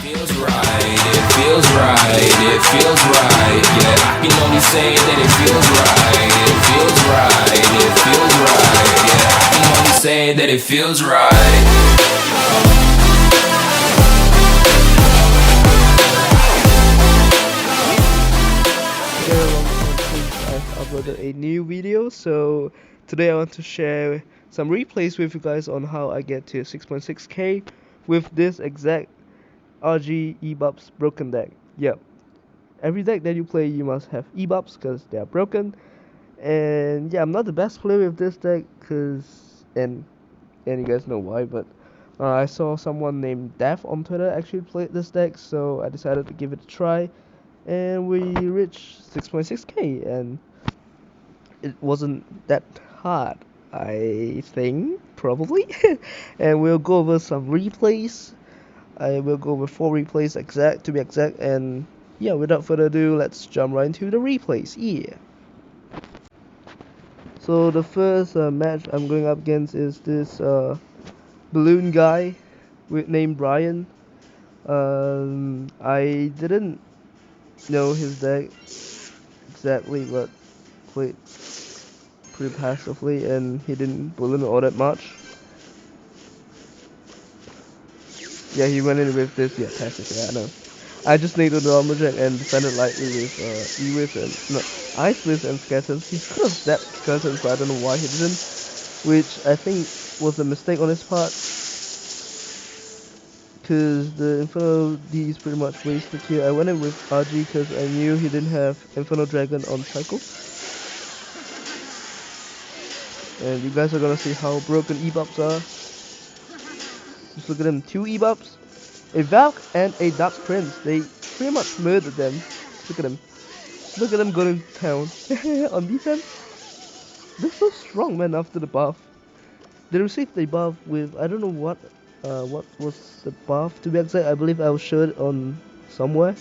feels right, it feels right, it feels right. Yeah, I can only say that it feels right, it feels right, it feels right. Yeah, I can only say that it feels right. I've uploaded a new video, so today I want to share some replays with you guys on how I get to 6.6k with this exact RG Ebarbs Broken deck. Yep, every deck that you play you must have Ebarbs because they are broken, and yeah, I'm not the best player with this deck and you guys know why, but I saw someone named Dev on Twitter actually played this deck, so I decided to give it a try, and we reached 6.6k, and it wasn't that hard, I think, probably. And we'll go over some replays. I will go over 4 replays exact to be exact, and yeah, without further ado, let's jump right into the replays. Yeah. So the first match I'm going up against is this balloon guy named Brian. I didn't know his deck exactly, but played pretty passively, and he didn't balloon all that much. Yeah, he went in with this. Yeah, passive. Yeah, I know. I just needed the lumberjack and defended lightly with E-Whiz and no Ice Whiz and Skeletons. He could have zapped Skeletons, but I don't know why he didn't, which I think was a mistake on his part, because the Inferno D is pretty much wasted here. I went in with RG because I knew he didn't have Inferno Dragon on cycle, and you guys are gonna see how broken Ebarbs are. Just look at them, 2 Ebarbs, a Valk and a Dark Prince. They pretty much murdered them. Look at them. Look at them going to town. On defense, they're so strong, man, after the buff. They received the buff with, I don't know what was the buff to be exact. I believe I'll show it on somewhere.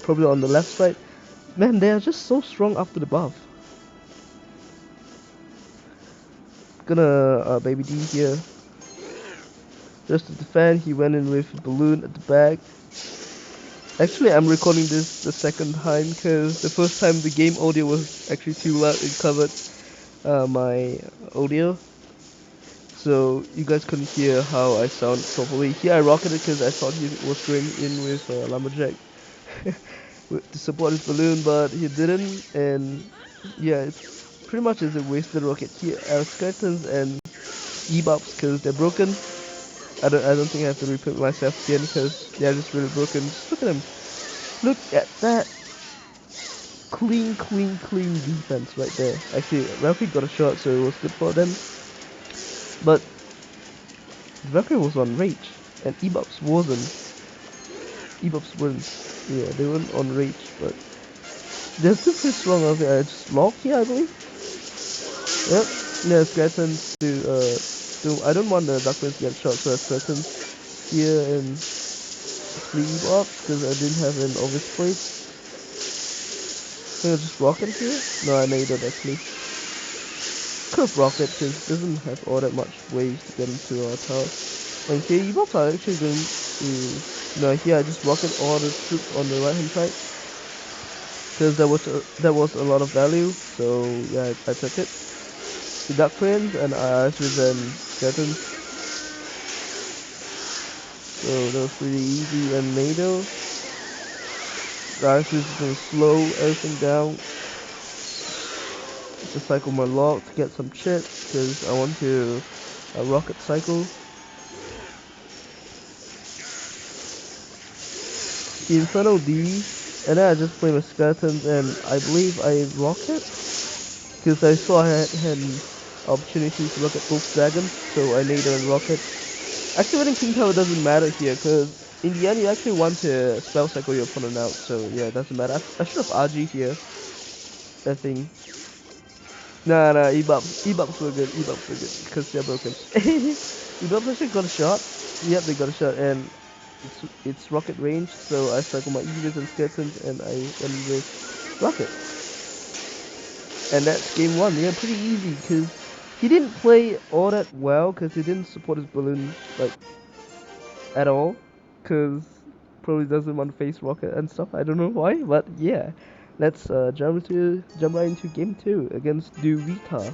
Probably on the left side. Man, they are just so strong after the buff. Gonna baby D here. Just to defend, he went in with a balloon at the back. Actually, I'm recording this the second time because the first time the game audio was actually too loud. It covered my audio, so you guys couldn't hear how I sound properly. Here I rocketed because I thought he was going in with lumberjack to support his balloon, but he didn't, and yeah, it's pretty much is a wasted rocket. Here are skeletons and ebarbs because they're broken. I don't think I have to repeat myself again because they're just really broken. Just look at them. Look at that. Clean defense right there. Actually, Valkyrie got a shot, so it was good for them. But Valkyrie was on rage, and Ebarbs wasn't. Ebarbs weren't. Yeah, they weren't on rage, but they're still pretty strong. I just lock here, I believe. Yep. Yeah, skeletons I don't want the Dark Prince to get shot, so I skeletons here and 3 Ebarbs because I didn't have an obvious place. I think I just rocket here. No, I know you don't actually. Could have rocket because it doesn't have all that much ways to get into our tower. And here you both are actually going to... No, here I just rocket all the troops on the right hand side. Because there was a lot of value, so yeah, I took it. The Dark Prince and I with an Skeletons. So that was pretty easy and NATO. The Ice is going to slow everything down. Just cycle my lock to get some chips because I want to rocket cycle. The Inferno D, and then I just play my skeletons, and I believe I rocket because I saw I had an opportunity to rocket both dragons, so I need a rocket. Activating King Tower doesn't matter here because in the end you actually want to spell cycle your opponent out, so yeah, it doesn't matter. I should have RG here, I think. Nah, Ebarbs were good, Ebarbs were good because they're broken. Ebarbs actually got a shot. Yep, they got a shot, and it's rocket range, so I cycle my Evis and Skeletons, and I end with rocket. And that's game 1. Yeah, pretty easy, because he didn't play all that well, because he didn't support his balloon, like, at all. Because probably doesn't want to face Rocket and stuff. I don't know why, but yeah. Let's jump right into game 2 against Duita.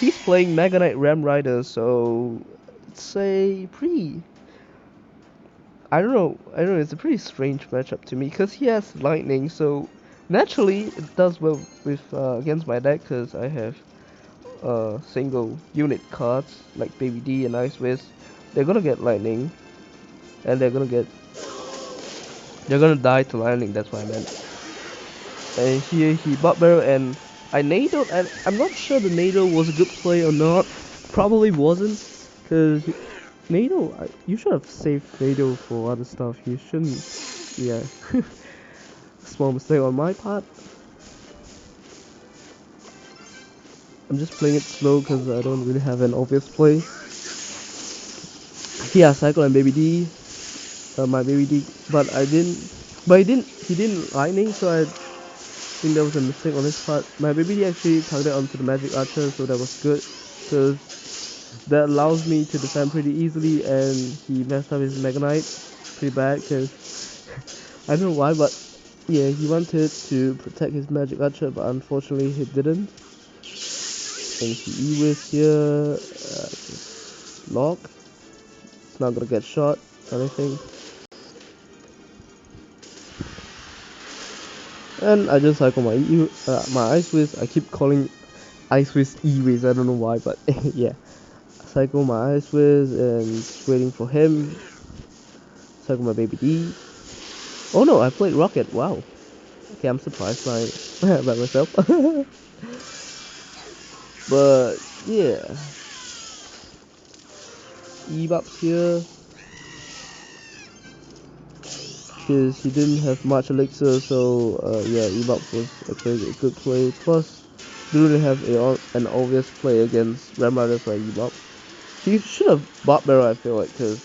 He's playing Mega Knight Ram Rider, so it's a pretty. I don't know. It's a pretty strange matchup to me because he has lightning, so naturally it does well with against my deck because I have single unit cards like Baby D and Ice Wiz. They're gonna get lightning, and they're gonna die to lightning. That's what I meant. And here he bot barrel and I nadoed, and I'm not sure the nado was a good play or not. Probably wasn't, cause nado, you should have saved nado for other stuff. You shouldn't. Yeah, small mistake on my part. I'm just playing it slow because I don't really have an obvious play. Yeah, cycle and baby D, my baby D, but I didn't. But he didn't lightning, so I think that was a mistake on his part. My baby D actually targeted onto the magic archer, so that was good, because that allows me to defend pretty easily, and he messed up his Mega Knight pretty bad, because I don't know why, but yeah, he wanted to protect his magic archer, but unfortunately he didn't. And he E-Wiz here, just lock. It's not gonna get shot or anything. And I just cycle my Ice Wiz. I keep calling Ice Wiz E-Wiz, I don't know why, but yeah. Cycle my Ice Wiz and just waiting for him. Cycle my baby D. Oh no, I played Rocket, wow. Okay, I'm surprised by, by myself. But yeah. Ebarbs here. Because he didn't have much elixir, so yeah, Ebarbs was actually a good play. Plus, didn't really have an obvious play against Ram Riders like Ebarbs. He should have bot barrel, I feel like, because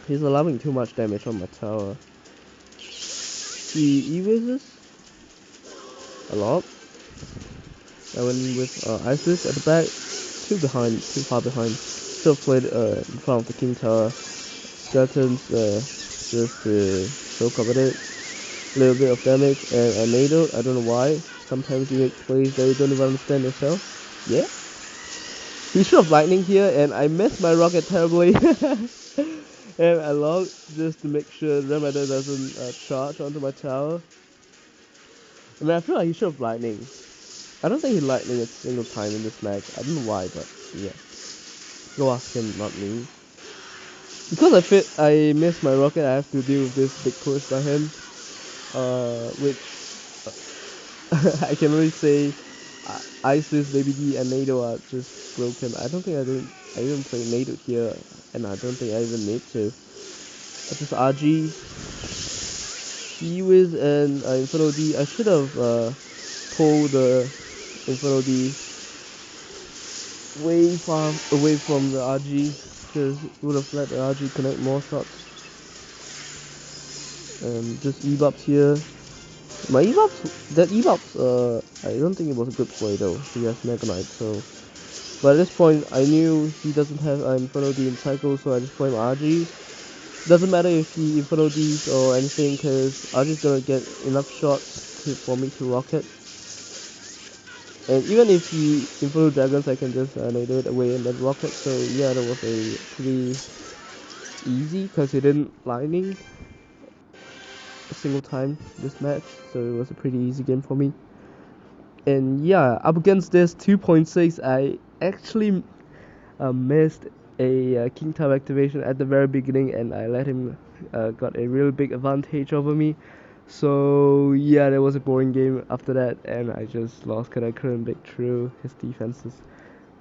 he's allowing too much damage on my tower. He E-Wizes a lot. I went with Isis at the back, too far behind. Should have played in front of the King Tower. Skeletons just to soak up it. A little bit of damage, and a nado, I don't know why. Sometimes you make plays that you don't even understand yourself. Yeah. He should have lightning here, and I missed my rocket terribly. And I logged just to make sure the Remedy doesn't charge onto my tower. I mean, I feel like he should have lightning. I don't think he lightning a single time in this match. I don't know why, but yeah. Go ask him, not me. Because I missed my rocket, I have to deal with this big push by him. Which I can only say Isis, Baby D, and Nado are just broken. I didn't play Nado here, and I don't think I even need to. I just RG, E-Wiz, and Inferno D. I should have pulled the Inferno D way far away from the RG, because it would have let the RG connect more shots. And just Ebarbs here. My Ebarbs, I don't think it was a good play though. He has Mega Knight, so. But at this point, I knew he doesn't have Inferno D in cycle, so I just play my RG. Doesn't matter if he Inferno Ds or anything, because RG's gonna get enough shots for me to rocket. And even if he Inferno Dragons, I can just nade it away and then rocket. So yeah, that was a pretty easy, because he didn't lightning a single time this match, so it was a pretty easy game for me. And yeah, up against this 2.6, I actually missed a King Tower activation at the very beginning, and I let him got a real big advantage over me. So yeah, that was a boring game after that, and I just lost because I couldn't break through his defenses.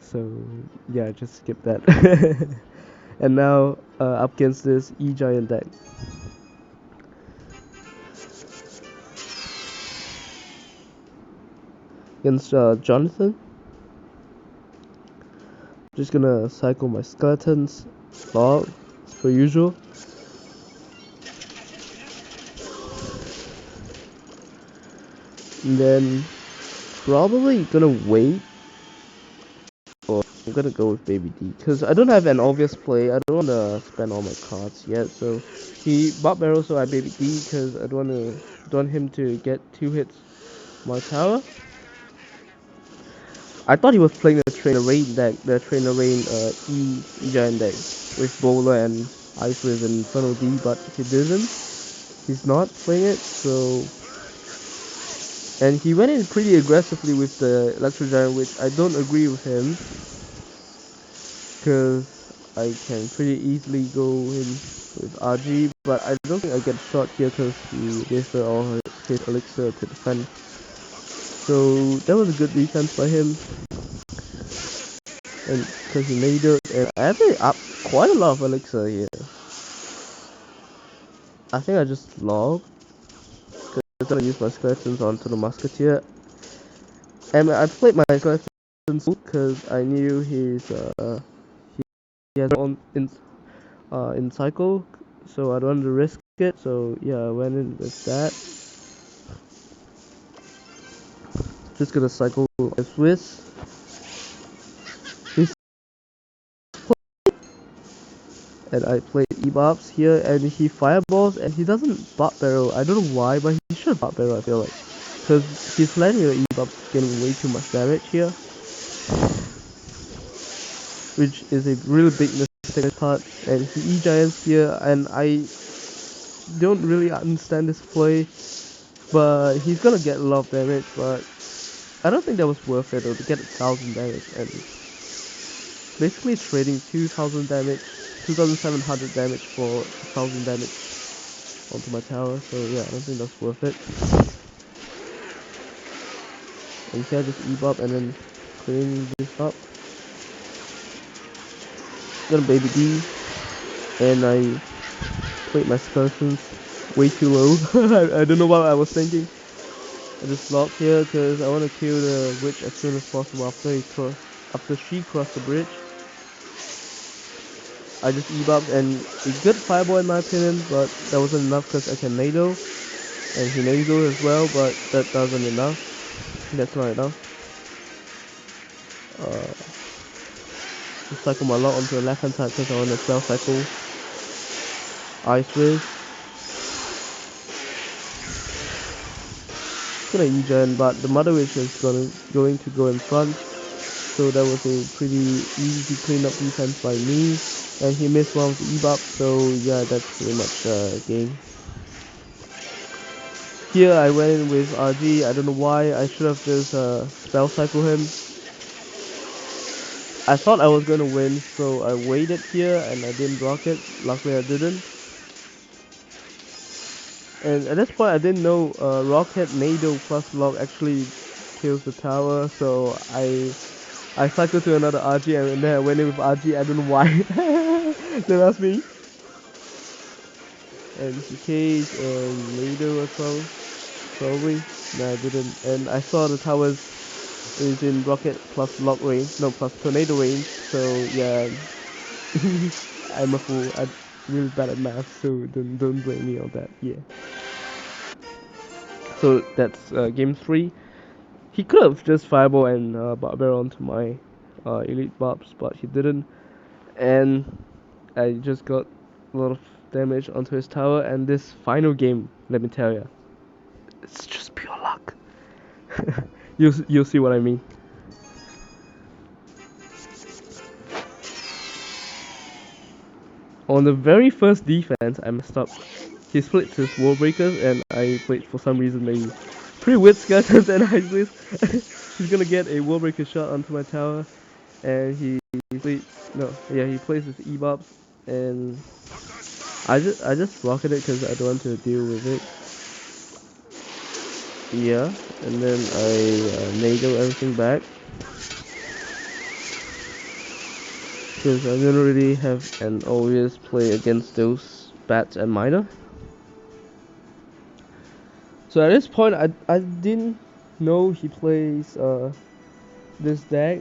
So yeah, just skip that. And now up against this E-Giant deck. Against Jonathan. Just gonna cycle my skeletons, log, as per usual. And then probably gonna wait for I'm gonna go with Baby D because I don't have an obvious play. I don't wanna spend all my cards yet. So he bought barrel, so I Baby D because I don't want him to get 2 hits my tower. I thought he was playing the Trainer Rain deck, the Trainer Rain E Giant deck with Bowler and Ice Wiz and Inferno D, but he didn't. He's not playing it, so. And he went in pretty aggressively with the Electro Giant, which I don't agree with him, because I can pretty easily go in with RG, but I don't think I get shot here because he wasted all his elixir to defend. So that was a good defense by him, and because he made it, and I actually up quite a lot of elixir here. I think I just logged because I used my skeletons onto the musketeer, and I played my skeletons because I knew he has on in cycle, so I don't want to risk it. So yeah, I went in with that. Just gonna cycle a Swiss. And I played Ebarbs here, and he fireballs, and he doesn't bot barrel. I don't know why, but he should bot barrel. I feel like, because he's letting your Ebarbs getting way too much damage here, which is a really big mistake part. And he E-Giants here, and I don't really understand this play, but he's gonna get a lot of damage, but I don't think that was worth it though, to get 1,000 damage, and basically trading 2,000 damage, 2,700 damage for 1,000 damage onto my tower, so yeah, I don't think that's worth it. And here I just E-Bob and then clean this up. Got a Baby D, and I played my skeletons way too low. I don't know what I was thinking. I just locked here because I want to kill the witch as soon as possible after she crossed the bridge. I just E-Bobbed and a good fireball in my opinion, but that wasn't enough because I can NATO, and he NATO as well, but that doesn't enough. That's not enough. Just cycle my lot onto the left hand side because I want to spell cycle Ice Wiz. Gonna E-Gen, but the Mother Witch is going to go in front, so that was a pretty easy cleanup defense by me, and he missed one of the E-Bob, so yeah, that's pretty much game. Here I went in with RG, I don't know why, I should have just spell cycle him. I thought I was gonna win, so I waited here and I didn't block it. Luckily I didn't. And at this point I didn't know Rocket Nado plus Lock actually kills the tower, so I cycled to another RG and then I went in with RG, I don't know why. Don't ask me. And he caged and Nado as well, probably. No, I didn't. And I saw the towers is in Rocket plus Lock range, no, plus Tornado range, so yeah. I'm a fool. I'm really bad at math, so don't blame me on that. Yeah. So that's game 3. He could have just fireball and barbarrel onto my elite bobs, but he didn't, and I just got a lot of damage onto his tower. And this final game, let me tell you, it's just pure luck. You'll see what I mean. On the very first defense, I messed up. He splits his wall breakers, and I played for some reason maybe pretty weird skeletons, and I placed he's gonna get a wall breaker shot onto my tower, and he plays his E-Bobs, and I just rocketed because I don't want to deal with it. Yeah, and then I NATO everything back. Because I don't really have an obvious play against those bats and miner. So at this point, I didn't know he plays this deck.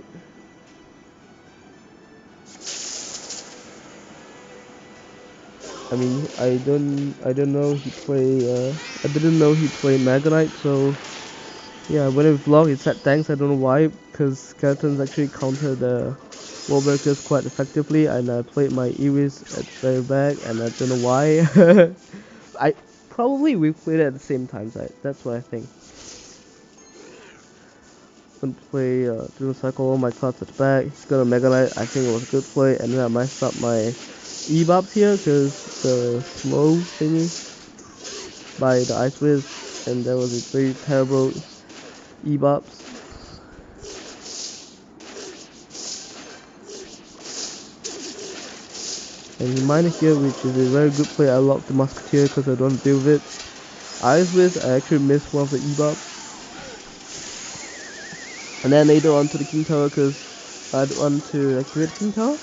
I mean, I don't know he play I didn't know he played Magonite. So yeah, when it vlog, it said thanks. I don't know why, because skeletons actually counter the wall breakers quite effectively, and I played my Iris at the very back, and I don't know why. I probably we played at the same time, so that's what I think. Gonna play Dream Cycle, all my cards at the back. He's got a Mega Knight, I think it was a good play, and then I messed up my Ebarbs here because the slow thingy by the Ice Wiz, and that was a very terrible Ebarbs. And he minor here, which is a very good play. I locked the Musketeer because I don't deal with it. Ice Wiz, I actually missed one of the Ebarbs. And then later on to the King Tower because I'd want to activate King Tower.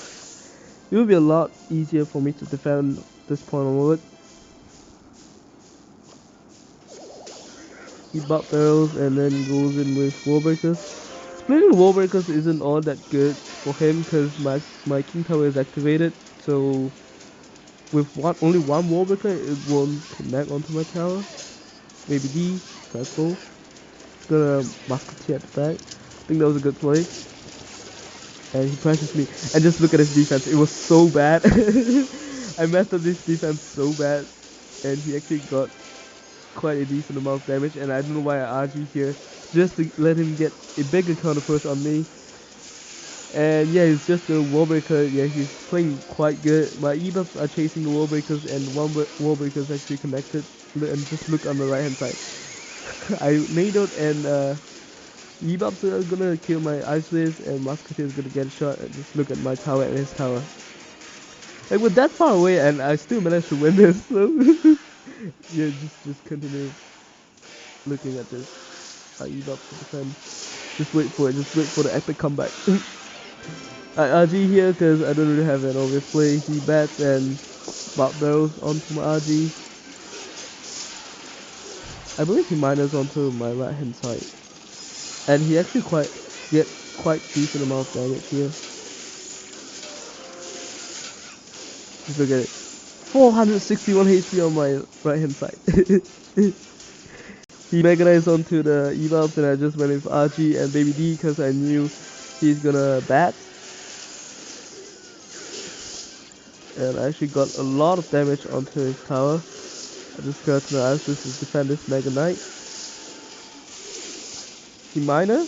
It will be a lot easier for me to defend this point onward. He bought barrels and then goes in with wall breakers. Splitting wall breakers isn't all that good for him because my King Tower is activated. So with only one wall breaker, it won't connect onto my tower. Maybe D, that's all. Gonna Musketeer at the back. I think that was a good play. And he pressured me. And just look at his defense. It was so bad. I messed up this defense so bad. And he actually got quite a decent amount of damage. And I don't know why I RG here. Just to let him get a bigger counter push on me. And yeah, he's just a wall breaker. Yeah, he's playing quite good. My E-buffs are chasing the wall breakers. And one wall breaker is actually connected. And just look on the right hand side. I nadoed and Ebarbs are gonna kill my Ice Wiz and Musketeer is gonna get a shot and just look at my tower and his tower. Like we're that far away and I still managed to win this, so yeah, just continue looking at this. Ebarbs to defend. Just wait for it, just wait for the epic comeback. I RG here because I don't really have an obvious play. He bats and Barb barrels onto my RG. I believe he miners onto my right hand side. And he actually get quite decent amount of damage here. Just look at it. 461 HP on my right hand side. He mechanized onto the Ebarbs and I just went with RG and Baby D because I knew he's gonna bat. And I actually got a lot of damage onto his tower. I just got to ask this to defend this Mega Knight. He miner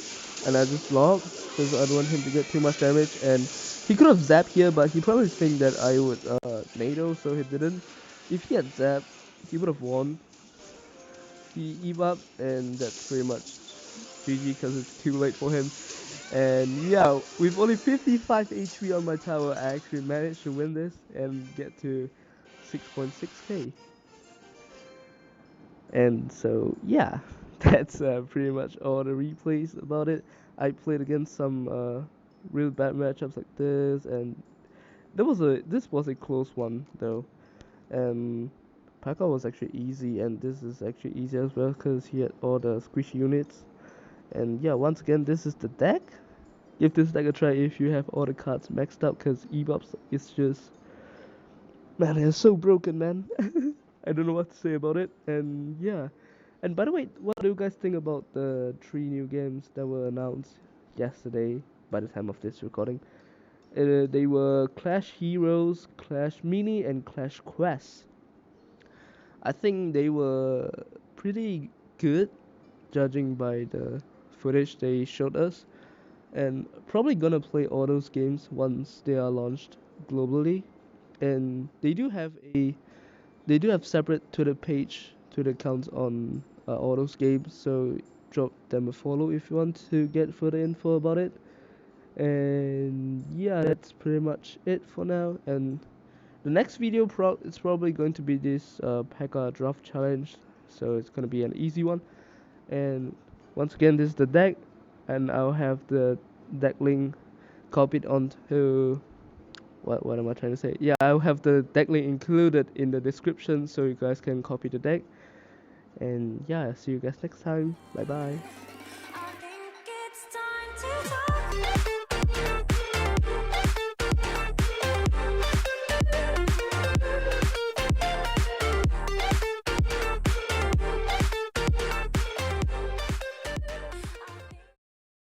and I just logged because I don't want him to get too much damage, and he could have zapped here but he probably think that I would NATO, so he didn't. If he had zapped, he would have won. He Eve up and that's pretty much GG because it's too late for him. And yeah, with only 55 HP on my tower, I actually managed to win this and get to 6.6k. And so yeah, that's pretty much all the replays about it. I played against some real bad matchups like this, and this was a close one though. And Paka was actually easy, and this is actually easy as well because he had all the squishy units. And yeah, once again, this is the deck. Give this deck a try if you have all the cards maxed out, because Ebarbs is just, man, it's so broken, man. I don't know what to say about it. And yeah, and by the way, what do you guys think about the 3 new games that were announced yesterday by the time of this recording? They were Clash Heroes, Clash Mini, and Clash Quest. I think they were pretty good, judging by the footage they showed us, and probably gonna play all those games once they are launched globally. And they do have separate Twitter page, Twitter accounts on all those games, so drop them a follow if you want to get further info about it. And yeah, that's pretty much it for now. And the next video is probably going to be this P.E.K.K.A draft challenge, so it's gonna be an easy one. And once again, this is the deck, and I'll have the deck link copied onto what am I trying to say? Yeah, I'll have the deck link included in the description so you guys can copy the deck. And yeah, see you guys next time. Bye bye.